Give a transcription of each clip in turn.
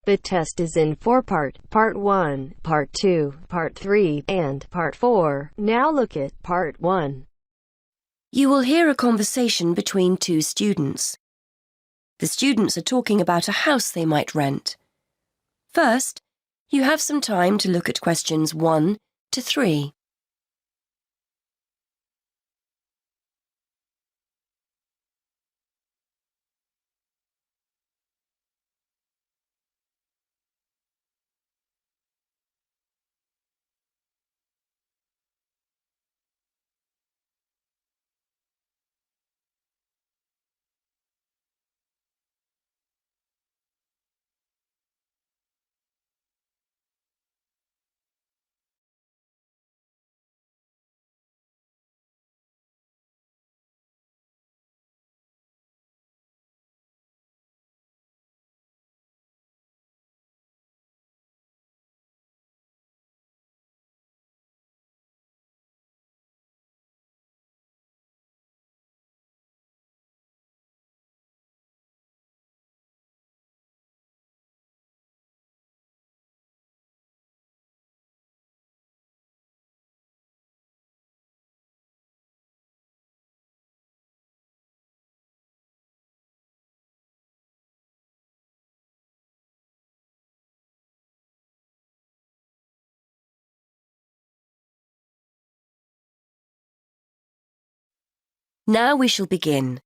The test is in four-part, Part 1, Part 2, Part 3, and Part 4. Now look at Part 1. You will hear a conversation between two students. The students are talking about a house they might rent. First, you have some time to look at questions 1 to 3. Now we shall begin.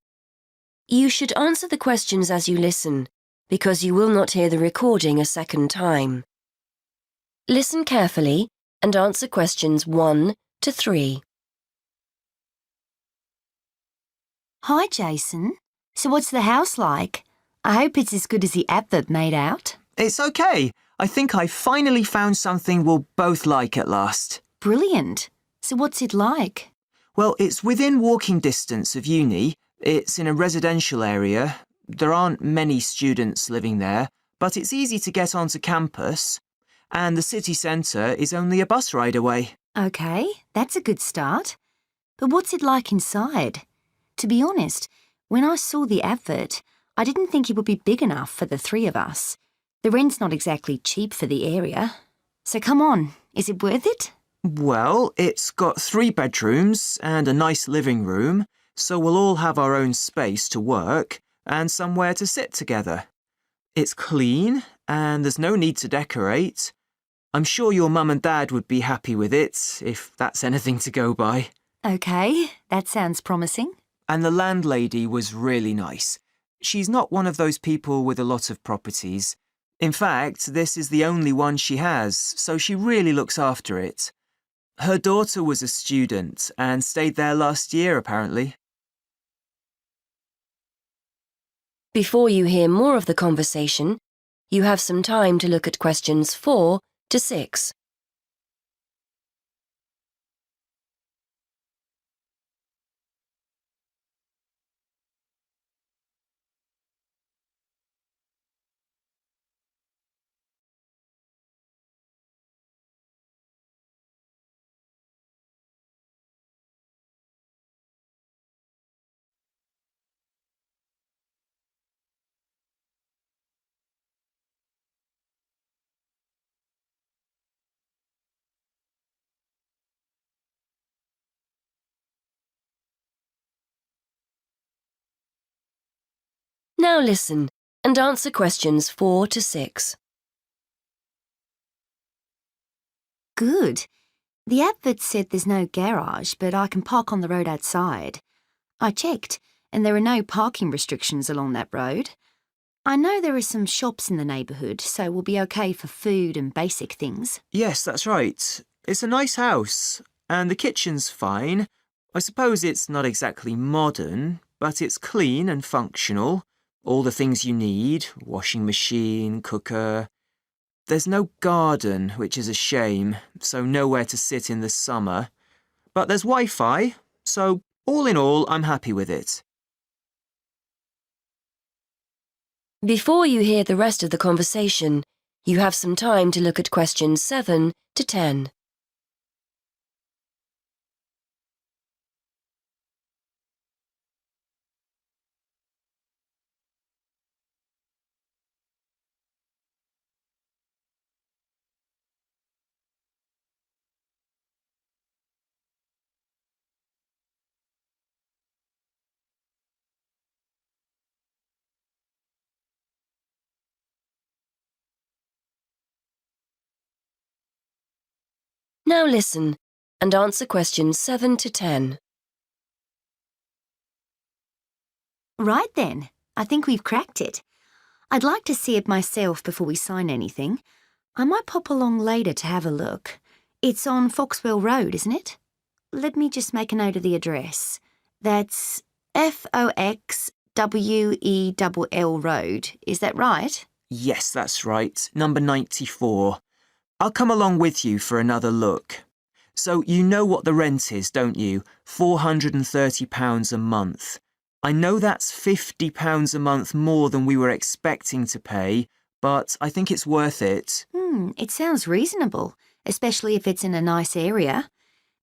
You should answer the questions as you listen, because you will not hear the recording a second time. Listen carefully and answer questions 1 to 3. Hi, Jason. So what's the house like? I hope it's as good as the advert made out. It's okay. I think I finally found something we'll both like at last. Brilliant. So what's it like? Well, it's within walking distance of uni. It's in a residential area. There aren't many students living there, but it's easy to get onto campus. And the city centre is only a bus ride away. OK, that's a good start. But what's it like inside? To be honest, when I saw the advert, I didn't think it would be big enough for the three of us. The rent's not exactly cheap for the area. So come on, is it worth it? Well, it's got 3 bedrooms and a nice living room, so we'll all have our own space to work and somewhere to sit together. It's clean and there's no need to decorate. I'm sure your mum and dad would be happy with it, if that's anything to go by. OK, that sounds promising. And the landlady was really nice. She's not one of those people with a lot of properties. In fact, this is the only one she has, so she really looks after it. Her daughter was a student and stayed there last year, apparently. Before you hear more of the conversation, you have some time to look at questions 4 to 6. Now listen and answer questions 4 to 6. Good. The advert said there's no garage, but I can park on the road outside. I checked, and there are no parking restrictions along that road. I know there are some shops in the neighbourhood, so we'll be OK for food and basic things. Yes, that's right. It's a nice house, and the kitchen's fine. I suppose it's not exactly modern, but it's clean and functional. All the things you need, washing machine, cooker. There's no garden, which is a shame, so nowhere to sit in the summer. But there's Wi-Fi, so all in all, I'm happy with it. Before you hear the rest of the conversation, you have some time to look at questions 7 to 10. Now listen and answer questions 7 to 10. Right then, I think we've cracked it. I'd like to see it myself before we sign anything. I might pop along later to have a look. It's on Foxwell Road, isn't it? Let me just make a note of the address. That's Foxwell Road, is that right? Yes, that's right. Number 94. I'll come along with you for another look. So you know what the rent is, don't you? £430 a month. I know that's £50 a month more than we were expecting to pay, but I think it's worth it. It sounds reasonable, especially if it's in a nice area.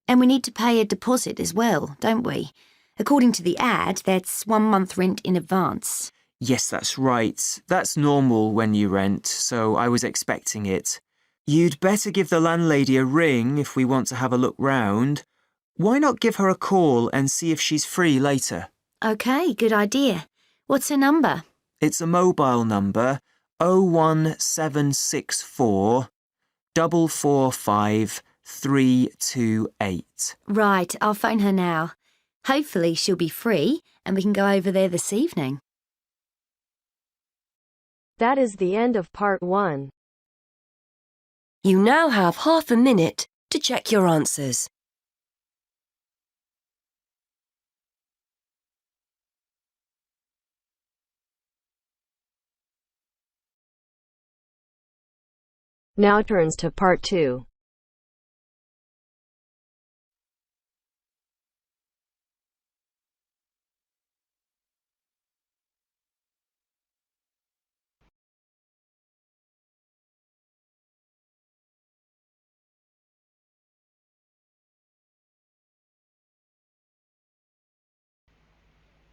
And we need to pay a deposit as well, don't we? According to the ad, that's 1 month rent in advance. Yes, that's right. That's normal when you rent, so I was expecting it. You'd better give the landlady a ring if we want to have a look round. Why not give her a call and see if she's free later? OK, good idea. What's her number? It's a mobile number, 01764 445 328. Right, I'll phone her now. Hopefully she'll be free and we can go over there this evening. That is the end of part 1. You now have half a minute to check your answers. Now turns to part 2.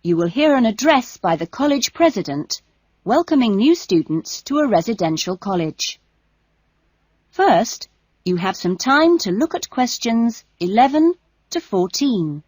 You will hear an address by the college president welcoming new students to a residential college. First, you have some time to look at questions 11 to 14.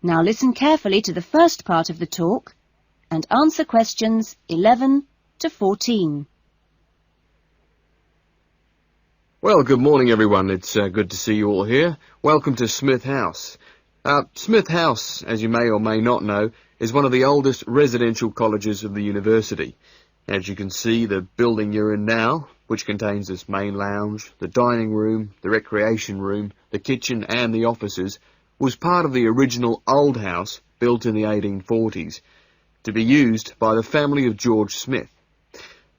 Now listen carefully to the first part of the talk and answer questions 11 to 14. Well, good morning everyone. It's good to see you all here. Welcome to Smith House. Smith House, as you may or may not know, is one of the oldest residential colleges of the university. As you can see, the building you're in now, which contains this main lounge, the dining room, the recreation room, the kitchen and the offices, was part of the original old house built in the 1840s to be used by the family of George Smith.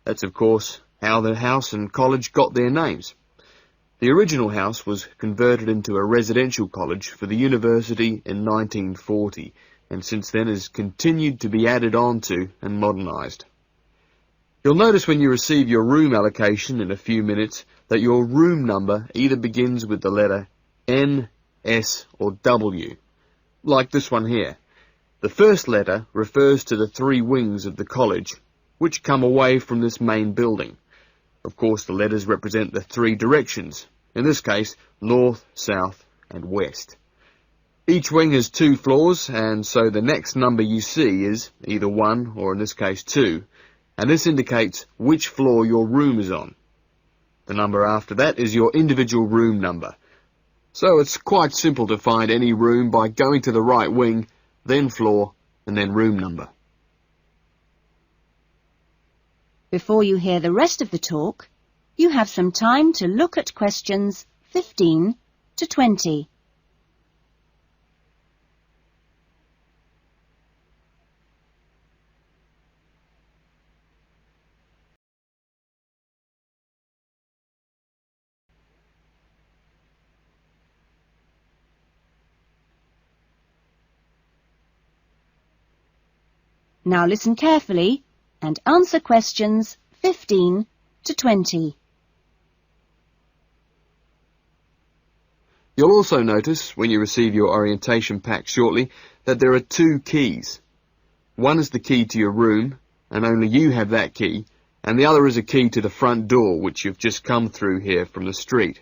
That's, of course, how the house and college got their names. The original house was converted into a residential college for the university in 1940, and since then has continued to be added on to and modernised. You'll notice when you receive your room allocation in a few minutes that your room number either begins with the letter N, S or W, like this one here. The first letter refers to the 3 wings of the college, which come away from this main building. Of course, the letters represent the 3 directions, in this case, north, south and west. Each wing has 2 floors, and so the next number you see is either 1 or in this case 2, and this indicates which floor your room is on. The number after that is your individual room number. So it's quite simple to find any room by going to the right wing, then floor, and then room number. Before you hear the rest of the talk, you have some time to look at questions 15 to 20. Now listen carefully and answer questions 15 to 20. You'll also notice, when you receive your orientation pack shortly, that there are 2 keys. One is the key to your room, and only you have that key, and the other is a key to the front door, which you've just come through here from the street.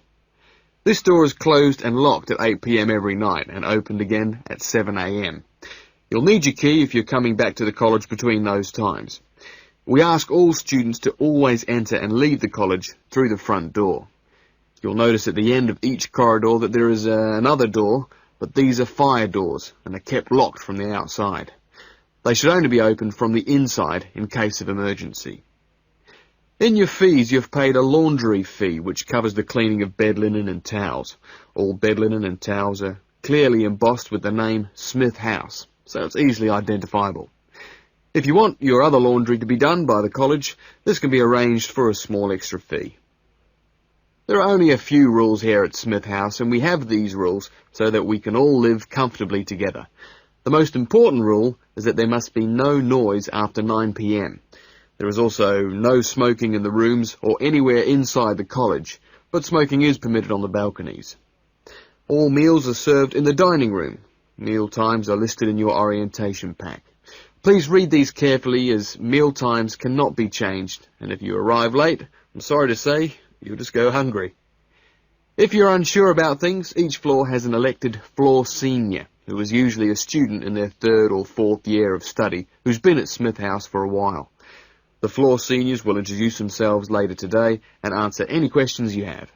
This door is closed and locked at 8 p.m. every night and opened again at 7 a.m. You'll need your key if you're coming back to the college between those times. We ask all students to always enter and leave the college through the front door. You'll notice at the end of each corridor that there is another door, but these are fire doors and are kept locked from the outside. They should only be opened from the inside in case of emergency. In your fees, you've paid a laundry fee, which covers the cleaning of bed linen and towels. All bed linen and towels are clearly embossed with the name Smith House, so it's easily identifiable. If you want your other laundry to be done by the college, this can be arranged for a small extra fee. There are only a few rules here at Smith House, and we have these rules so that we can all live comfortably together. The most important rule is that there must be no noise after 9 p.m. There is also no smoking in the rooms or anywhere inside the college, but smoking is permitted on the balconies. All meals are served in the dining room. Meal times are listed in your orientation pack. Please read these carefully, as meal times cannot be changed, and if you arrive late, I'm sorry to say, you'll just go hungry. If you're unsure about things, each floor has an elected floor senior, who is usually a student in their 3rd or 4th year of study, who's been at Smith House for a while. The floor seniors will introduce themselves later today and answer any questions you have.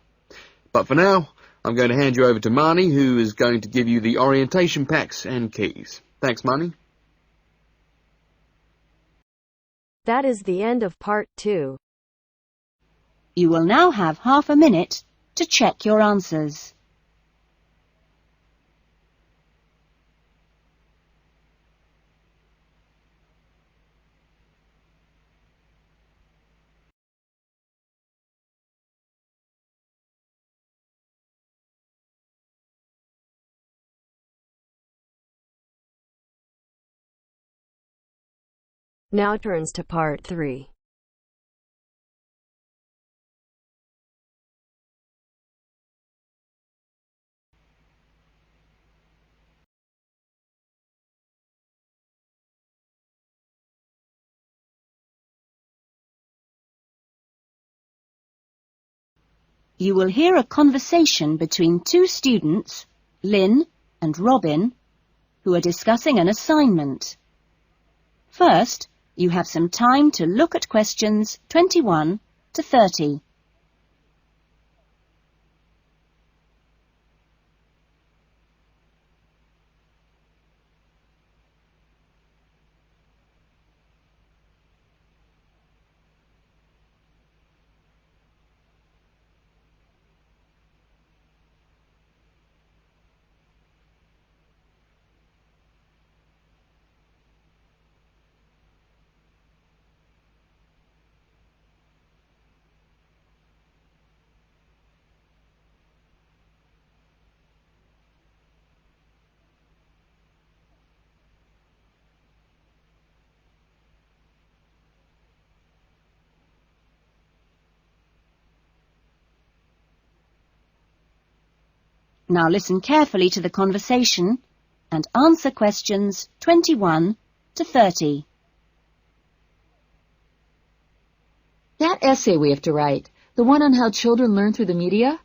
But for now, I'm going to hand you over to Marnie, who is going to give you the orientation packs and keys. Thanks, Marnie. That is the end of part 2. You will now have half a minute to check your answers. Now turns to part 3. You will hear a conversation between 2 students, Lynn and Robin, who are discussing an assignment. First, you have some time to look at questions 21 to 30. Now listen carefully to the conversation and answer questions 21 to 30. That essay we have to write, the one on how children learn through the media,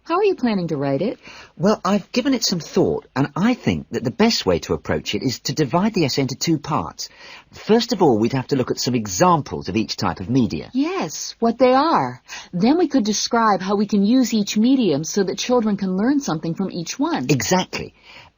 how are you planning to write it? Well, I've given it some thought, and I think that the best way to approach it is to divide the essay into 2 parts. First of all, we'd have to look at some examples of each type of media. Yes, what they are. Then we could describe how we can use each medium so that children can learn something from each one. Exactly.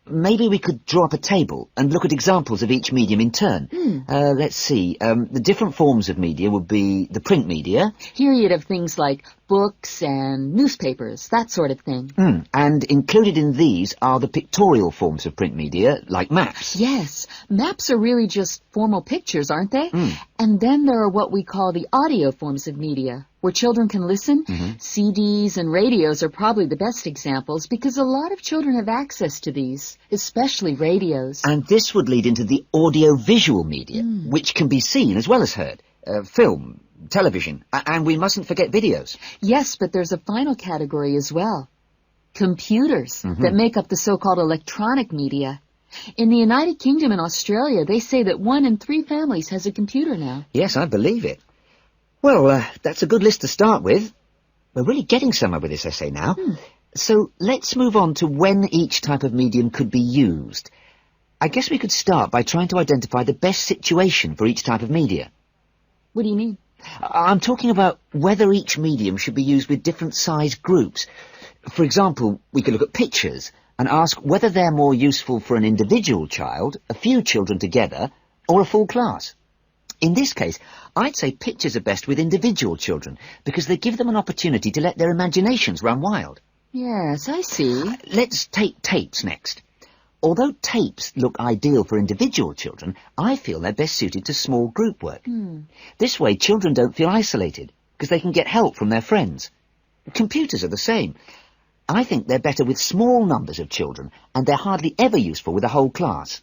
Maybe we could draw up a table and look at examples of each medium in turn. Let's see. The different forms of media would be the print media. Here you'd have things like books and newspapers, that sort of thing. And included in these are the pictorial forms of print media, like maps. Yes, maps are really just formal pictures, aren't they? And then there are what we call the audio forms of media, where children can listen. CDs and radios are probably the best examples because a lot of children have access to these, especially radios. And this would lead into the audio-visual media, which can be seen as well as heard. Film, television, and we mustn't forget videos. Yes, but there's a final category as well. Computers that make up the so-called electronic media. In the United Kingdom and Australia, they say that 1 in 3 families has a computer now. Yes, I believe it. Well, that's a good list to start with. We're really getting somewhere with this essay now. So let's move on to when each type of medium could be used. I guess we could start by trying to identify the best situation for each type of media. What do you mean? I'm talking about whether each medium should be used with different size groups. For example, we could look at pictures and ask whether they're more useful for an individual child, a few children together, or a full class. In this case, I'd say pictures are best with individual children because they give them an opportunity to let their imaginations run wild. Yes, I see. Let's take tapes next. Although tapes look ideal for individual children, I feel they're best suited to small group work. This way, children don't feel isolated because they can get help from their friends. Computers are the same. I think they're better with small numbers of children, and they're hardly ever useful with a whole class.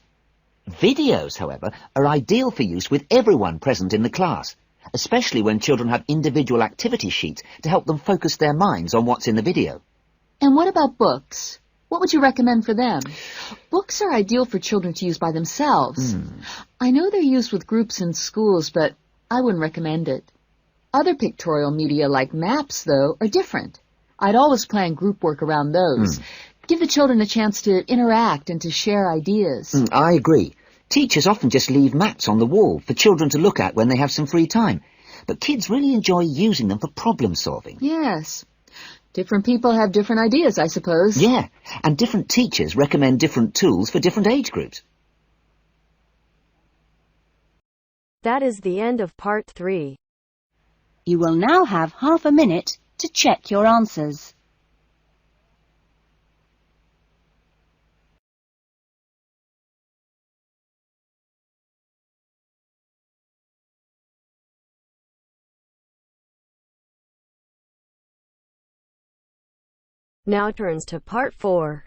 Videos, however, are ideal for use with everyone present in the class, especially when children have individual activity sheets to help them focus their minds on what's in the video. And what about books? What would you recommend for them? Books are ideal for children to use by themselves. I know they're used with groups in schools, but I wouldn't recommend it. Other pictorial media like maps, though, are different. I'd always plan group work around those. Give the children a chance to interact and to share ideas. I agree. Teachers often just leave maps on the wall for children to look at when they have some free time. But kids really enjoy using them for problem solving. Yes. Different people have different ideas, I suppose. Yeah, and different teachers recommend different tools for different age groups. That is the end of part 3. You will now have half a minute to check your answers. Now turns to part 4.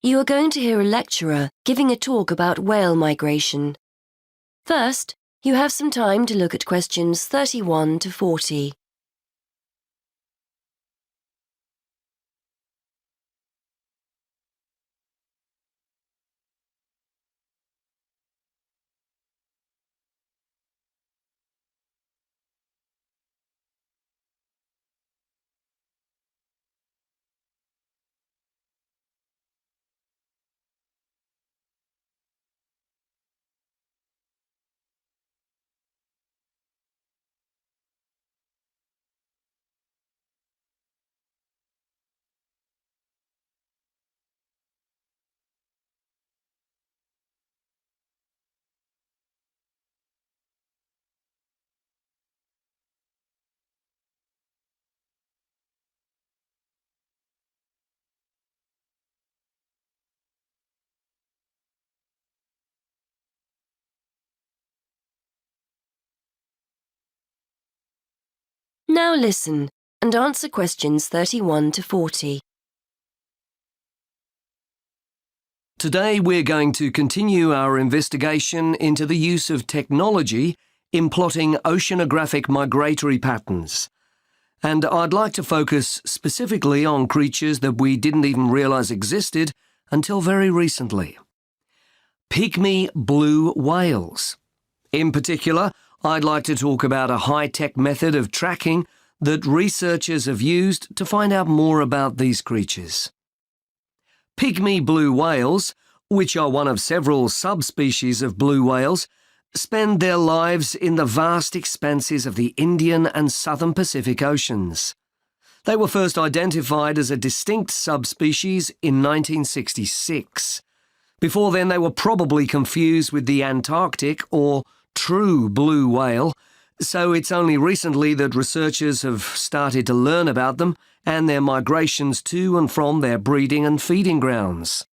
You are going to hear a lecturer giving a talk about whale migration. First, you have some time to look at questions 31 to 40. Now listen and answer questions 31 to 40. Today we're going to continue our investigation into the use of technology in plotting oceanographic migratory patterns. And I'd like to focus specifically on creatures that we didn't even realise existed until very recently. Pygmy blue whales. In particular, I'd like to talk about a high-tech method of tracking that researchers have used to find out more about these creatures. Pygmy blue whales, which are one of several subspecies of blue whales, spend their lives in the vast expanses of the Indian and Southern Pacific Oceans. They were first identified as a distinct subspecies in 1966. Before then, they were probably confused with the Antarctic or true blue whale, so it's only recently that researchers have started to learn about them and their migrations to and from their breeding and feeding grounds.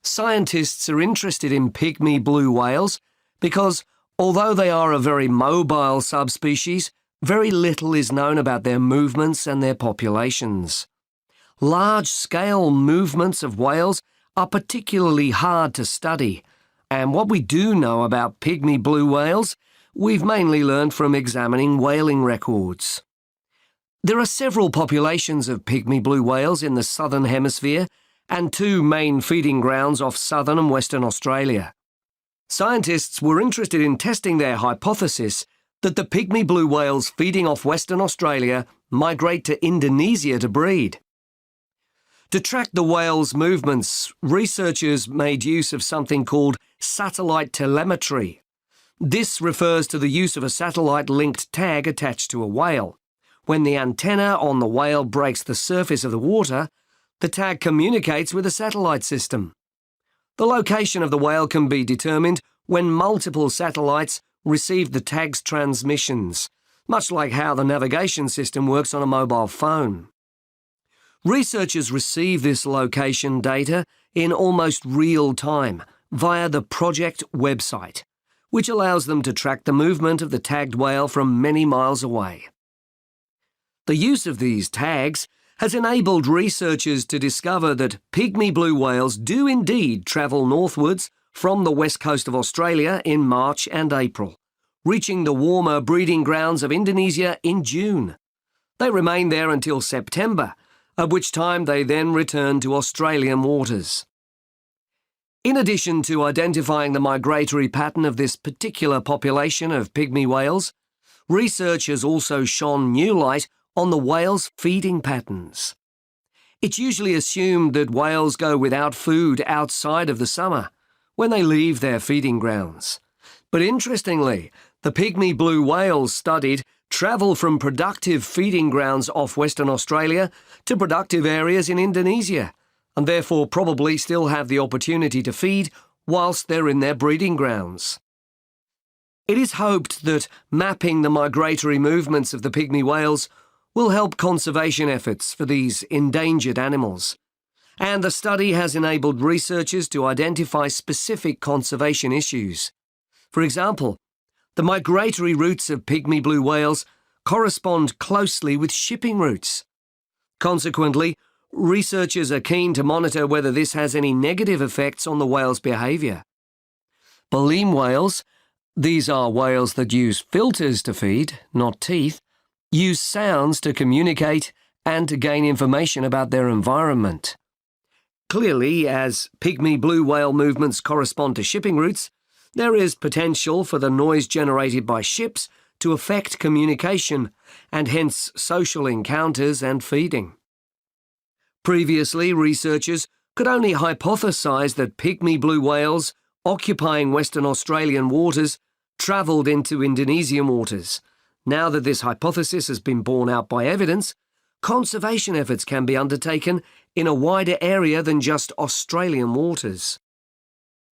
Scientists are interested in pygmy blue whales because, although they are a very mobile subspecies, very little is known about their movements and their populations. Large-scale movements of whales are particularly hard to study, and what we do know about pygmy blue whales, we've mainly learned from examining whaling records. There are several populations of pygmy blue whales in the southern hemisphere and 2 main feeding grounds off southern and western Australia. Scientists were interested in testing their hypothesis that the pygmy blue whales feeding off Western Australia migrate to Indonesia to breed. To track the whales' movements, researchers made use of something called satellite telemetry. This refers to the use of a satellite-linked tag attached to a whale. When the antenna on the whale breaks the surface of the water, the tag communicates with a satellite system. The location of the whale can be determined when multiple satellites receive the tag's transmissions, much like how the navigation system works on a mobile phone. Researchers receive this location data in almost real time via the project website, which allows them to track the movement of the tagged whale from many miles away. The use of these tags has enabled researchers to discover that pygmy blue whales do indeed travel northwards from the west coast of Australia in March and April, reaching the warmer breeding grounds of Indonesia in June. They remain there until September, at which time they then return to Australian waters. In addition to identifying the migratory pattern of this particular population of pygmy whales, research has also shone new light on the whales' feeding patterns. It's usually assumed that whales go without food outside of the summer, when they leave their feeding grounds. But interestingly, the pygmy blue whales studied travel from productive feeding grounds off Western Australia to productive areas in Indonesia, and therefore probably still have the opportunity to feed whilst they're in their breeding grounds. It is hoped that mapping the migratory movements of the pygmy whales will help conservation efforts for these endangered animals, and the study has enabled researchers to identify specific conservation issues. For example, the migratory routes of pygmy blue whales correspond closely with shipping routes. Consequently, researchers are keen to monitor whether this has any negative effects on the whale's behaviour. Baleen whales, these are whales that use filters to feed, not teeth, use sounds to communicate and to gain information about their environment. Clearly, as pygmy blue whale movements correspond to shipping routes, there is potential for the noise generated by ships to affect communication and hence social encounters and feeding. Previously, researchers could only hypothesise that pygmy blue whales occupying Western Australian waters travelled into Indonesian waters. Now that this hypothesis has been borne out by evidence, conservation efforts can be undertaken in a wider area than just Australian waters.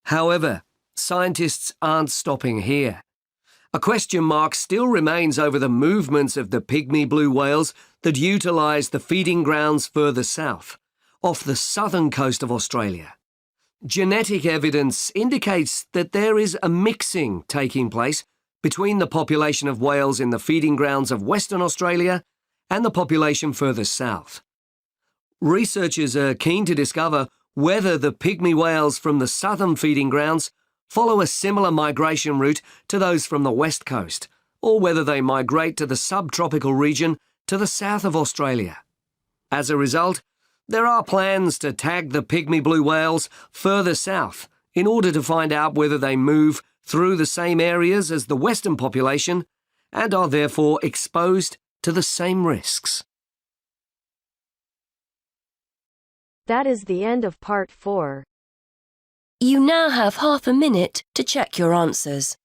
However, scientists aren't stopping here. A question mark still remains over the movements of the pygmy blue whales that utilise the feeding grounds further south, off the southern coast of Australia. Genetic evidence indicates that there is a mixing taking place between the population of whales in the feeding grounds of Western Australia and the population further south. Researchers are keen to discover whether the pygmy whales from the southern feeding grounds follow a similar migration route to those from the west coast, or whether they migrate to the subtropical region to the south of Australia. As a result, there are plans to tag the pygmy blue whales further south in order to find out whether they move through the same areas as the western population and are therefore exposed to the same risks. That is the end of part 4. You now have half a minute to check your answers.